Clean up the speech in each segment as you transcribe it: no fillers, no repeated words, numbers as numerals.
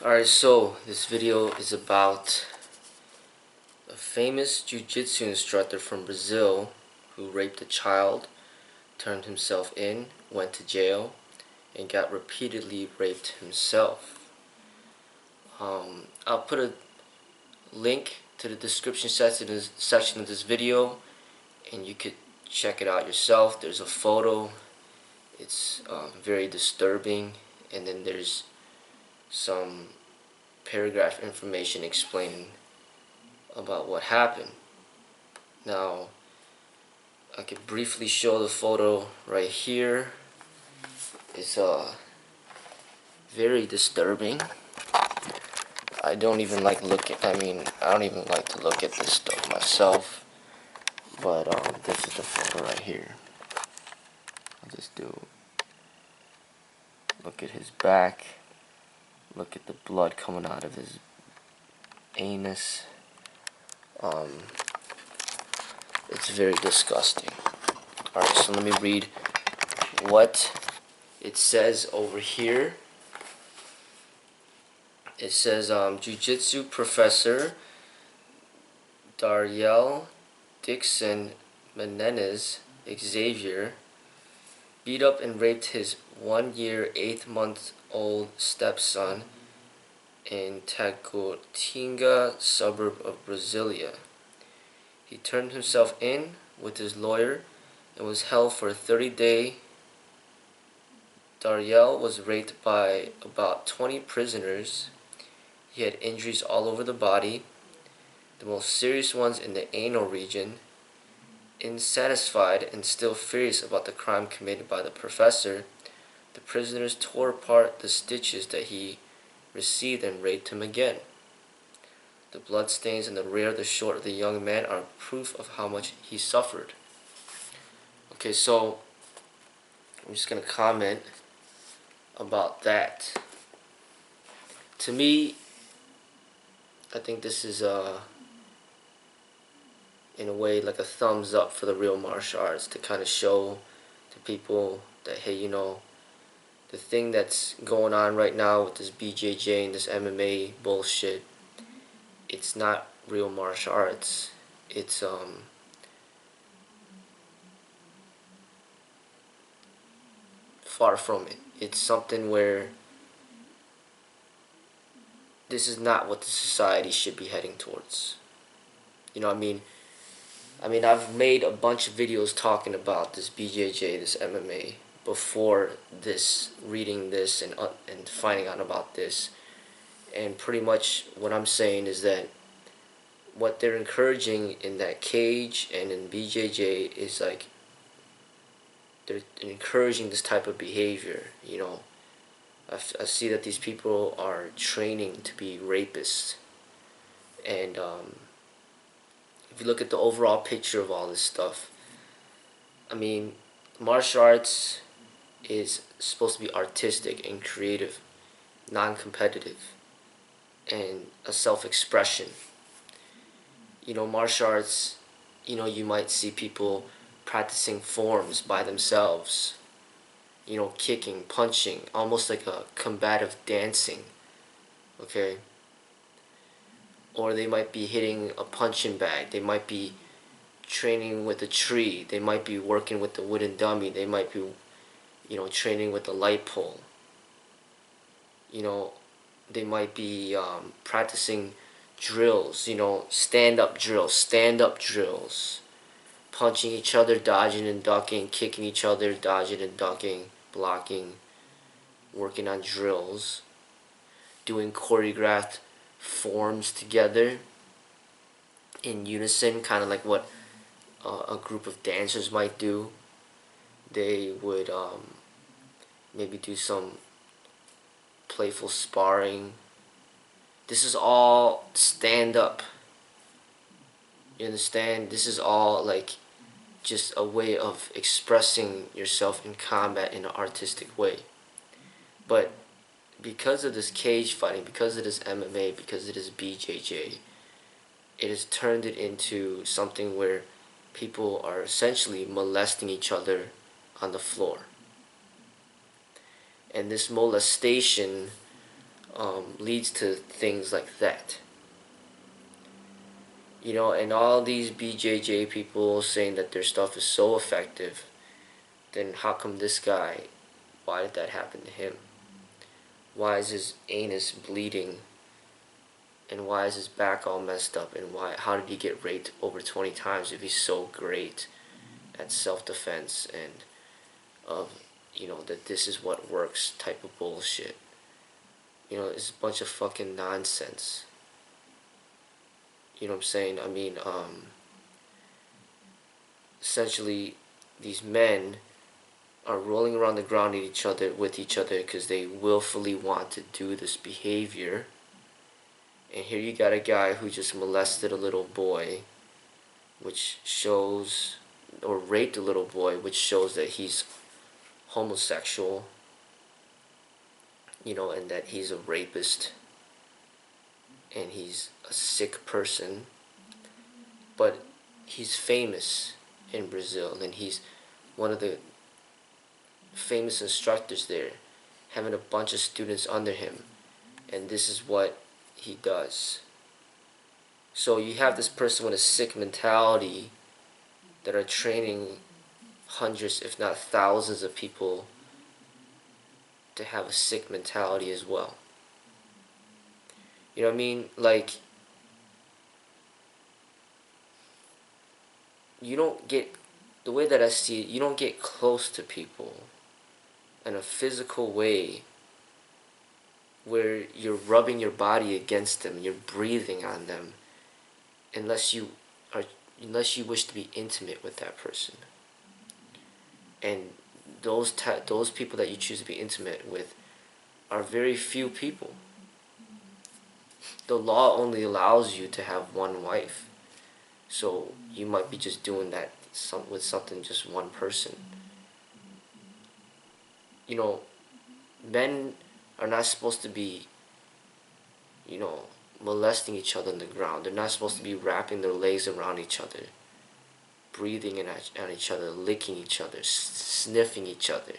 Alright, so this video is about a famous jiu-jitsu instructor from Brazil who raped a child, turned himself in, went to jail, and got repeatedly raped himself. I'll put a link to the description section of this video, and you could check it out yourself. There's a photo. It's very disturbing, and then there's some paragraph information explaining about what happened. Now, I could briefly show the photo right here. It's very disturbing. I don't even like looking. I don't even like to look at this stuff myself. But this is the photo right here. I'll just do. Look at his back. Look at the blood coming out of his anus. It's very disgusting. Alright, so let me read what it says over here. It says, Jiu-jitsu professor Daryell, Dickson, Menezes, Xavier beat up and raped his 1-year, 8-month-old stepson in Taguatinga, suburb of Brasilia. He turned himself in with his lawyer and was held for a 30-day. Daryell was raped by about 20 prisoners. He had injuries all over the body, the most serious ones in the anal region. Insatisfied and still furious about the crime committed by the professor, the prisoners tore apart the stitches that he received and raped him again. The bloodstains in the rear of the short of the young man are proof of how much he suffered. Okay, so I'm just going to comment about that. To me, I think this is in a way like a thumbs up for the real martial arts, to kind of show to people that, hey, you know, the thing that's going on right now with this BJJ and this MMA bullshit, it's not real martial arts. It's far from it. It's something where this is not what the society should be heading towards. You know what I mean? I've made a bunch of videos talking about this BJJ, this MMA, before this, reading this and finding out about this. And pretty much what I'm saying is that what they're encouraging in that cage and in BJJ is like, they're encouraging this type of behavior, you know. I see that these people are training to be rapists. And if you look at the overall picture of all this stuff, martial arts is supposed to be artistic and creative, non-competitive, and a self-expression. You know, martial arts, you know, you might see people practicing forms by themselves, you know, kicking, punching, almost like a combative dancing, okay? Or they might be hitting a punching bag, they might be training with a tree, they might be working with the wooden dummy, they might be, you know, training with the light pole. You know, they might be practicing drills, you know, stand-up drills, punching each other, dodging and ducking, kicking each other, dodging and ducking, blocking, working on drills, doing choreographed forms together in unison, kind of like what a group of dancers might do. They would maybe do some playful sparring. This is all stand up. You understand? This is all like just a way of expressing yourself in combat in an artistic way. But because of this cage fighting, because of this MMA, because of this BJJ, it has turned it into something where people are essentially molesting each other on the floor. And this molestation leads to things like that. And all these BJJ people saying that their stuff is so effective, then how come this guy, why did that happen to him? Why is his anus bleeding? And why is his back all messed up? And how did he get raped over 20 times if he's so great at self-defense and of, that this is what works type of bullshit? It's a bunch of fucking nonsense. You know what I'm saying? I mean, essentially, these men are rolling around the ground with each other because they willfully want to do this behavior. And here you got a guy who just molested a little boy, which shows, or raped a little boy, which shows that he's homosexual, and that he's a rapist, and he's a sick person. But he's famous in Brazil, and he's one of the famous instructors there, having a bunch of students under him, and this is what he does. So you have this person with a sick mentality that are training hundreds, if not thousands of people to have a sick mentality as well. You know what I mean? Like, you don't get, the way that I see it, you don't get close to people in a physical way where you're rubbing your body against them, you're breathing on them, unless you wish to be intimate with that person. And those people that you choose to be intimate with are very few people. The law only allows you to have one wife, so you might be just doing that with just one person. Men are not supposed to be, molesting each other on the ground. They're not supposed to be wrapping their legs around each other, breathing on each other, licking each other, sniffing each other,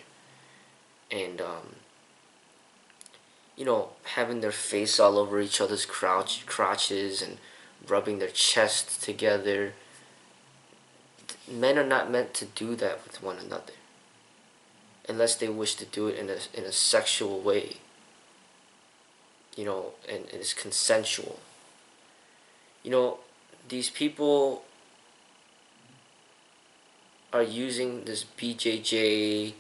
and having their face all over each other's crotches and rubbing their chests together. Men are not meant to do that with one another, unless they wish to do it in a sexual way, and it's consensual. These people are using this BJJ,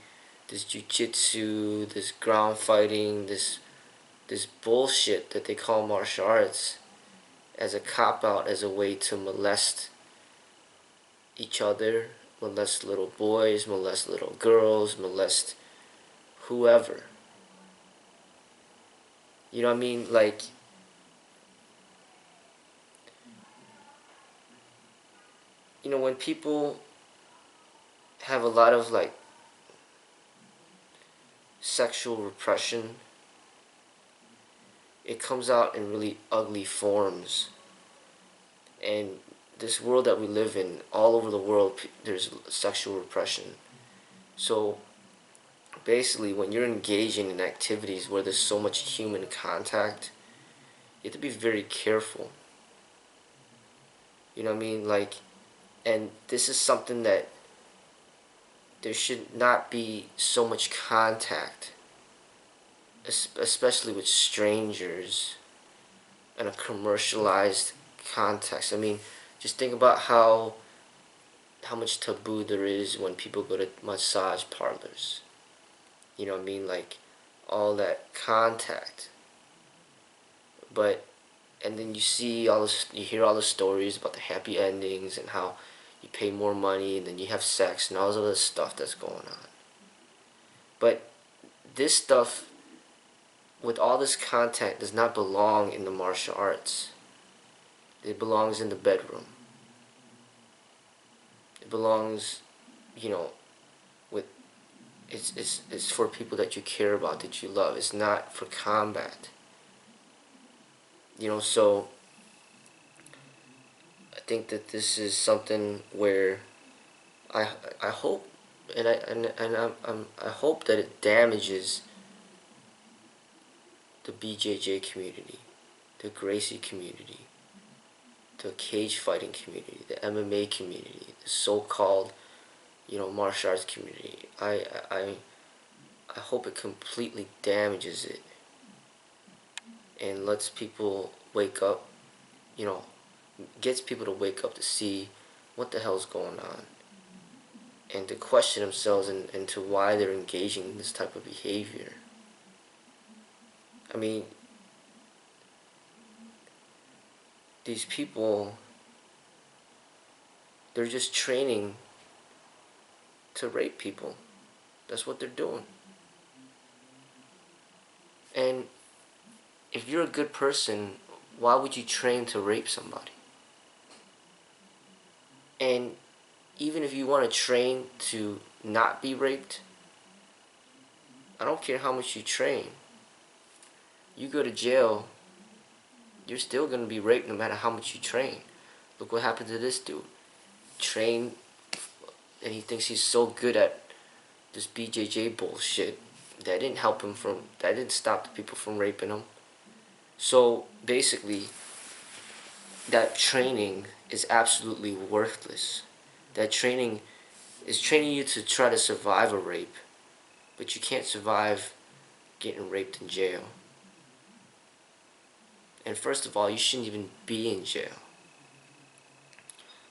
this Jiu-jitsu, this ground fighting, this bullshit that they call martial arts as a cop-out, as a way to molest each other, molest little boys, molest little girls, molest whoever. You know what I mean? Like, when people have a lot of, like, sexual repression, it comes out in really ugly forms. And this world that we live in, all over the world, there's sexual repression. So basically, when you're engaging in activities where there's so much human contact, you have to be very careful. You know what I mean? Like, and this is something that there should not be so much contact, especially with strangers in a commercialized context. I mean, just think about how much taboo there is when people go to massage parlors. You know what I mean? Like, all that contact. And then you hear all the stories about the happy endings and how you pay more money and then you have sex and all this other stuff that's going on. But this stuff, with all this contact, does not belong in the martial arts. It belongs in the bedroom. It belongs, with it's for people that you care about, that you love. It's not for combat. So I think that this is something where I hope, I hope that it damages the BJJ community, the Gracie community, the cage fighting community, the MMA community, the so-called, martial arts community. I hope it completely damages it and lets people wake up, you know, gets people to wake up to see what the hell's going on and to question themselves and to why they're engaging in this type of behavior. I mean, these people, they're just training to rape people. That's what they're doing. And if you're a good person, why would you train to rape somebody? And even if you want to train to not be raped, I don't care how much you train. You go to jail, you're still going to be raped no matter how much you train. Look what happened to this dude. Trained, and he thinks he's so good at this BJJ bullshit. That didn't stop the people from raping him. So basically, that training is absolutely worthless. That training is training you to try to survive a rape, but you can't survive getting raped in jail. And first of all, you shouldn't even be in jail.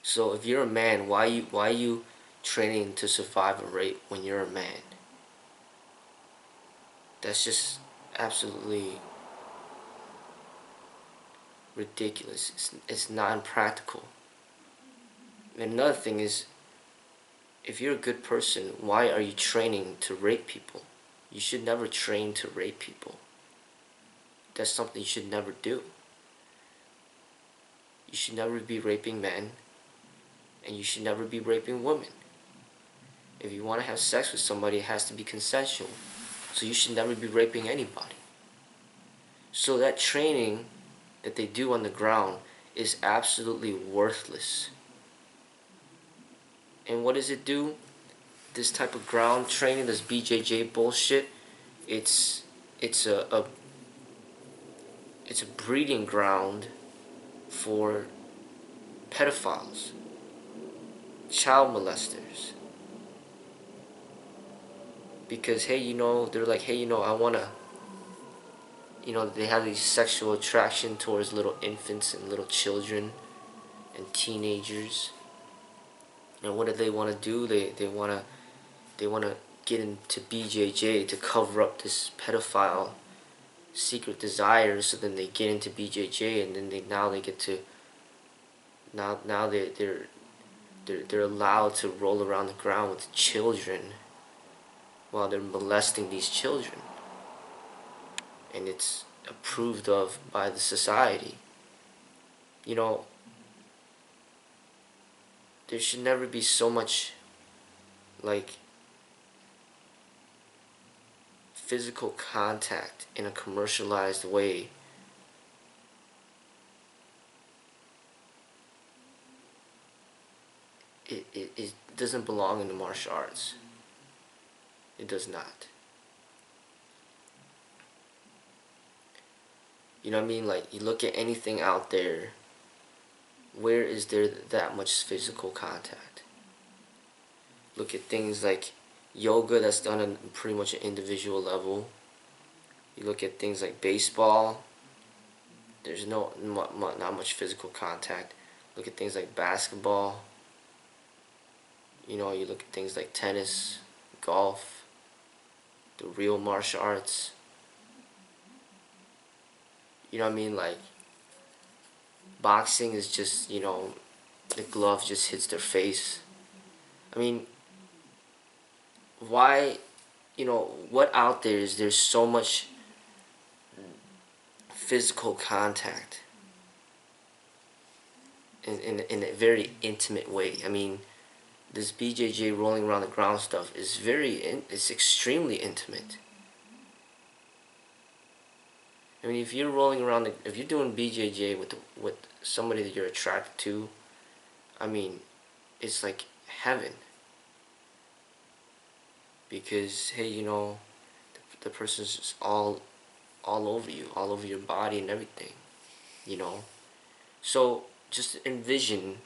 So if you're a man, why are you training to survive a rape when you're a man? That's just absolutely ridiculous. It's not impractical. And another thing is, if you're a good person, why are you training to rape people? You should never train to rape people. That's something you should never do. You should never be raping men, and you should never be raping women. If you want to have sex with somebody, it has to be consensual. So you should never be raping anybody. So that training that they do on the ground is absolutely worthless. And what does it do? This type of ground training, this BJJ bullshit, it's a breeding ground for pedophiles, child molesters. Because they're like, hey, I wanna, they have these sexual attraction towards little infants and little children and teenagers. And what do they want to do? They want to get into BJJ to cover up this pedophile secret desire. So then they get into BJJ, and then they get to now they're allowed to roll around the ground with children while they're molesting these children, and it's approved of by the society. There should never be so much like physical contact in a commercialized way. It doesn't belong in the martial arts. It does not. You know what I mean? Like, you look at anything out there, where is there that much physical contact? Look at things like yoga, that's done on pretty much an individual level. You look at things like baseball, there's not much physical contact. Look at things like basketball. You look at things like tennis, golf, the real martial arts. You know what I mean? Like, boxing is just, the glove just hits their face. I mean, why, what out there is there's so much physical contact in a very intimate way? I mean, this BJJ rolling around the ground stuff is it's extremely intimate. I mean, if you're if you're doing BJJ with somebody that you're attracted to, I mean, it's like heaven. Because, hey, the person's just all all over your body and everything, you know. So just envision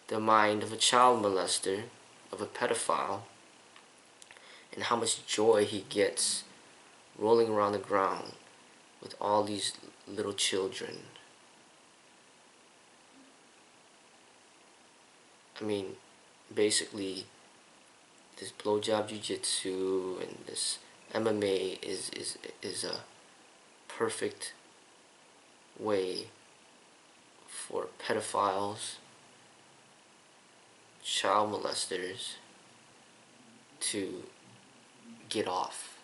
the mind of a child molester, of a pedophile, and how much joy he gets rolling around the ground with all these little children. I mean, basically, this blowjob jiu-jitsu and this MMA is a perfect way for pedophiles, child molesters to get off.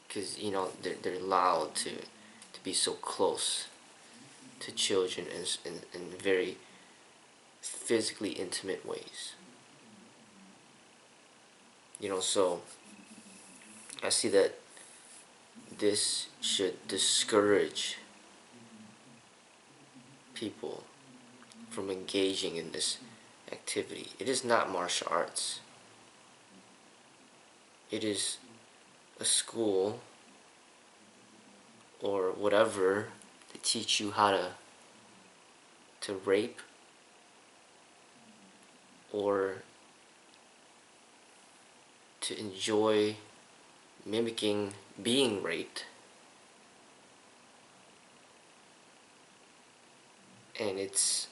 Because, you know, they're allowed to be so close to children in very physically intimate ways. You know, so I see that this should discourage people from engaging in this activity. It is not martial arts. It is a school or whatever to teach you how to rape or to enjoy mimicking being raped. And it's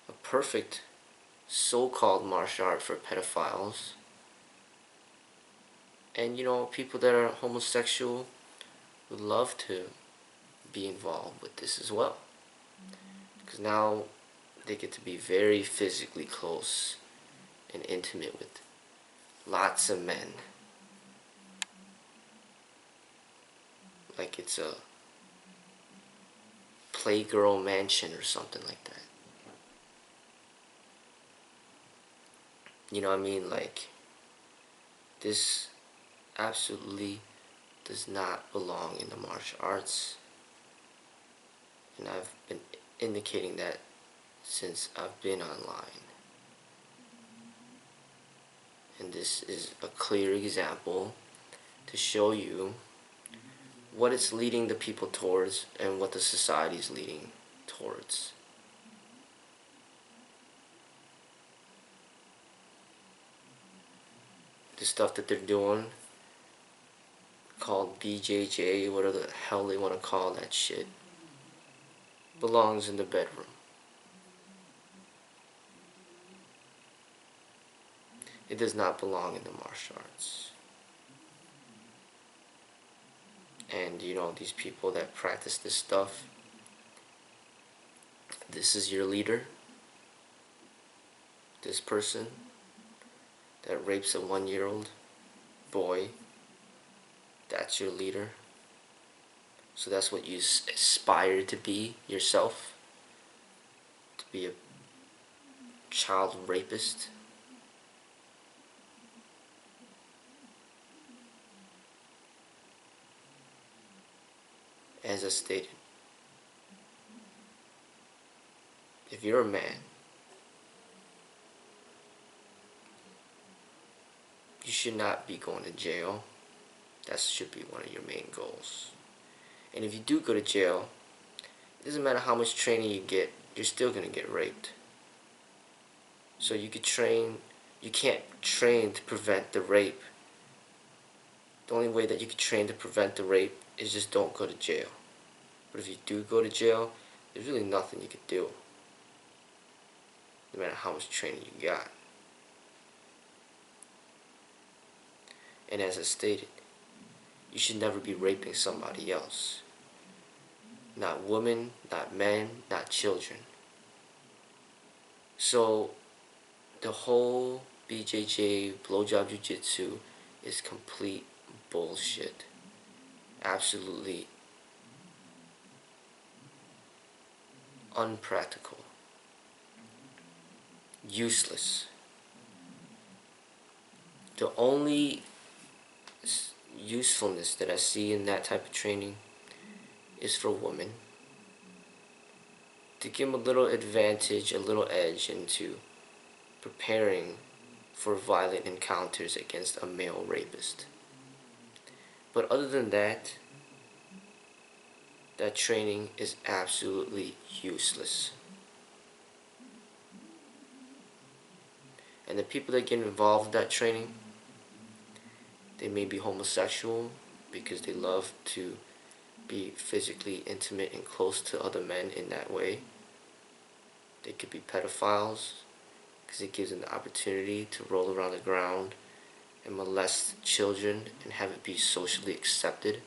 a perfect so-called martial art for pedophiles. And, you know, people that are homosexual would love to be involved with this as well. Because now they get to be very physically close and intimate with lots of men. Like it's a Playgirl mansion or something like that. You know what I mean? Like, this absolutely does not belong in the martial arts. And I've been indicating that since I've been online. And this is a clear example to show you what it's leading the people towards and what the society is leading towards. The stuff that they're doing called BJJ, whatever the hell they want to call that shit, belongs in the bedroom. It does not belong in the martial arts. And you know, these people that practice this stuff, this is your leader. This person that rapes a 1-year-old boy, that's your leader. So that's what you aspire to be yourself, to be a child rapist. As I stated, if you're a man, you should not be going to jail. That should be one of your main goals. And if you do go to jail, it doesn't matter how much training you get, you're still going to get raped. So you can't train to prevent the rape. The only way that you can train to prevent the rape is just don't go to jail. But if you do go to jail, there's really nothing you could do, no matter how much training you got. And as I stated, you should never be raping somebody else. Not women, not men, not children. So the whole BJJ, blowjob jiu-jitsu, is complete bullshit. Absolutely unpractical. Useless. The only usefulness that I see in that type of training is for women, to give them a little advantage, a little edge into preparing for violent encounters against a male rapist. But other than that, that training is absolutely useless. And the people that get involved with that training, they may be homosexual because they love to be physically intimate and close to other men in that way. They could be pedophiles because it gives them the opportunity to roll around the ground and molest children and have it be socially accepted.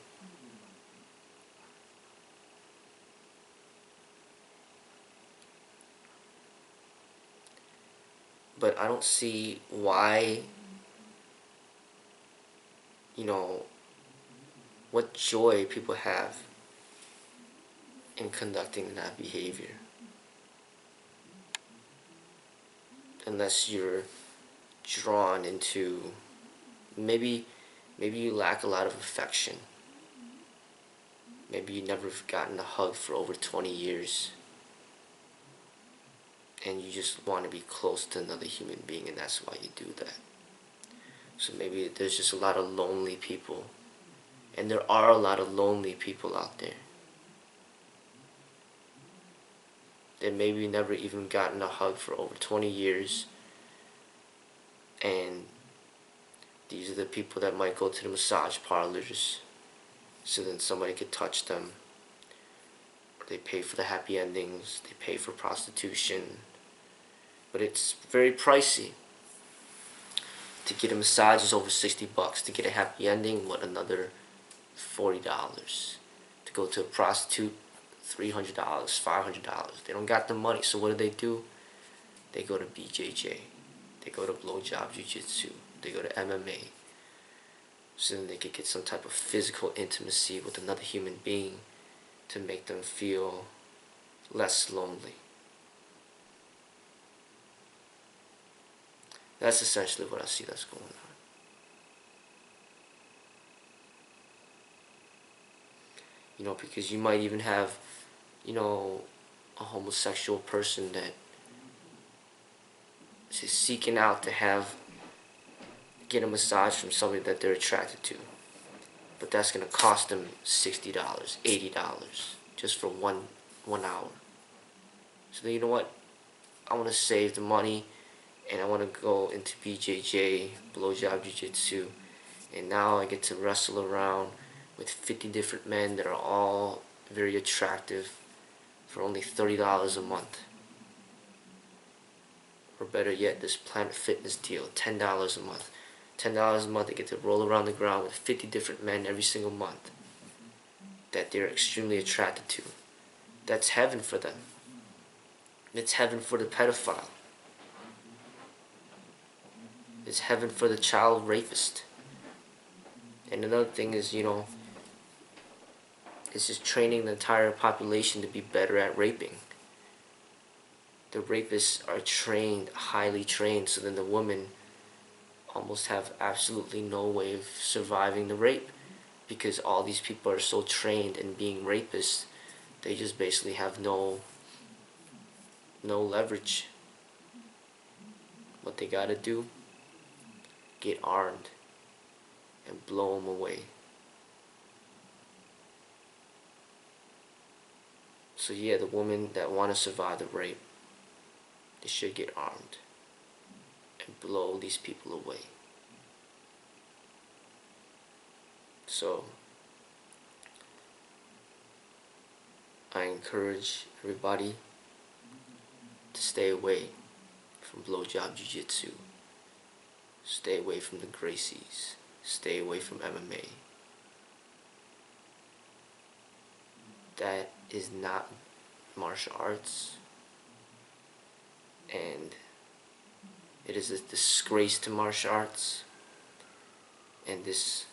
But I don't see why, what joy people have in conducting that behavior. Unless you're drawn into, maybe you lack a lot of affection. Maybe you never gotten a hug for over 20 years. And you just want to be close to another human being, and that's why you do that. So maybe there's just a lot of lonely people. And there are a lot of lonely people out there that maybe never even gotten a hug for over 20 years. And these are the people that might go to the massage parlors so then somebody could touch them. Or they pay for the happy endings, they pay for prostitution. But it's very pricey. To get a massage is over $60. To get a happy ending, another $40. To go to a prostitute, $300, $500. They don't got the money, so what do? They go to BJJ. They go to blowjob Jiu-jitsu. They go to MMA. So then they could get some type of physical intimacy with another human being to make them feel less lonely. That's essentially what I see that's going on. Because you might even have, a homosexual person that is seeking out to get a massage from somebody that they're attracted to. But that's going to cost them $60, $80 just for one hour. So then, you know what? I want to save the money, and I want to go into BJJ, blowjob jiu-jitsu, and now I get to wrestle around with 50 different men that are all very attractive for only $30 a month. Or better yet, this Planet Fitness deal, $10 a month. $10 a month, they get to roll around the ground with 50 different men every single month that they're extremely attracted to. That's heaven for them. It's heaven for the pedophile. It's heaven for the child rapist. And another thing is, it's just training the entire population to be better at raping. The rapists are trained, highly trained, so then the women almost have absolutely no way of surviving the rape, because all these people are so trained in being rapists, they just basically have no leverage. What they gotta do, get armed and blow them away. So yeah, the women that want to survive the rape, they should get armed and blow these people away. So I encourage everybody to stay away from blowjob jiu-jitsu. Stay away from the Gracies. Stay away from MMA. That is not martial arts. And it is a disgrace to martial arts. And this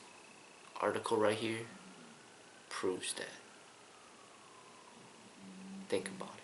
article right here proves that. Think about it.